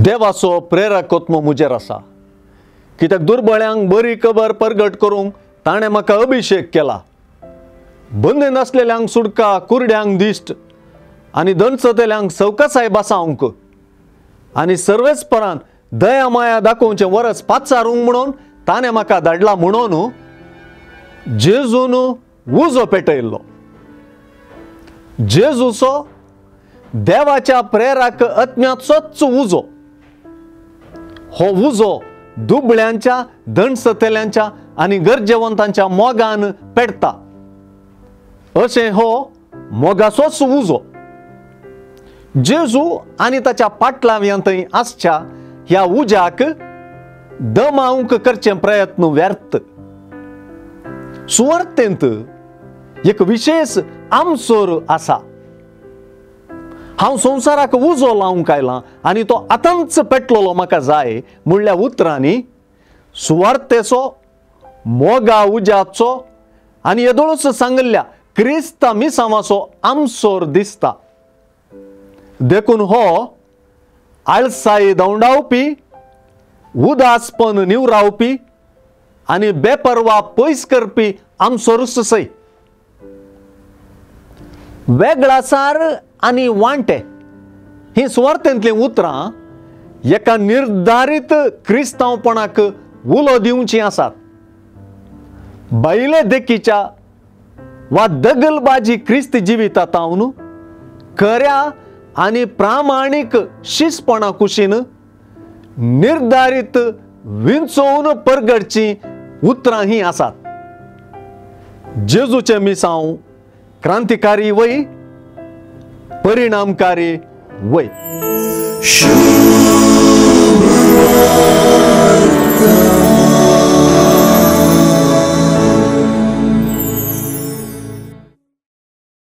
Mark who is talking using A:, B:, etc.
A: देवाचो प्रेरक आत्मो मुजेर आसा, कित्याक दुर्बळ्यांक बरी खबर परगट करूंक ताणें म्हाका अभिषेक केला। बंदीन आसलेल्यांक सुटका, कुरड्यांक दिश्ट आनी दणसतेल्यांक सवकासाय बासावंक आनी सर्वेस्परान दया माया दाखोवचें वरस पाचारूंक म्हणून ताणें म्हाका धाडला म्हणून जेजून उजो पेटयल्लो। जेजूचो देवाच्या प्रेरक आत्म्याचोच उजो, हो उजो दुबळ्यांच्या, दणसतेल्यांच्या आनी गरजेवंतांच्या मोगान पेटता। अशें हो मोगाचोच उजो जेजू आनी ताच्या पाटलाव्यांतय आसच्या ह्या उज्याक दमावंक करचें प्रयत्न व्यर्थ। सुवार्तेंत एक विशेष आमसोर आसा। हांव संवसाराक उजो लावंक आयलां आनी तो आतांच पेटलोलो म्हाका जाय म्हणल्या उतरांनी सुवार्तेचो, मोगा उज्याचो आनी येदोळूच सांगिल्ल्या क्रिस्त मिसावाचो आमसोर दिसता। देखून हो आळसाय दवंडावपी, उदासपण निवरावपी आनी बेपरवा पयस करपी आमसोरूच सै। वेगळासार आनी वांटे ही सुवार्तेंतलीं उतरां एका निर्धारीत क्रिस्तांवपणाक उलो दिवचीं आसात। बैले देखीच्या वा दगलबाजी क्रिस्त जिवितांतावन खऱ्या आनी प्रामाणीक शिसपणा कुशीन निर्धारीत विंचोवन परगडची उतरां ही आसात। जेजूचें मिसांव क्रांतिकारी वय, परिणामकारी वय।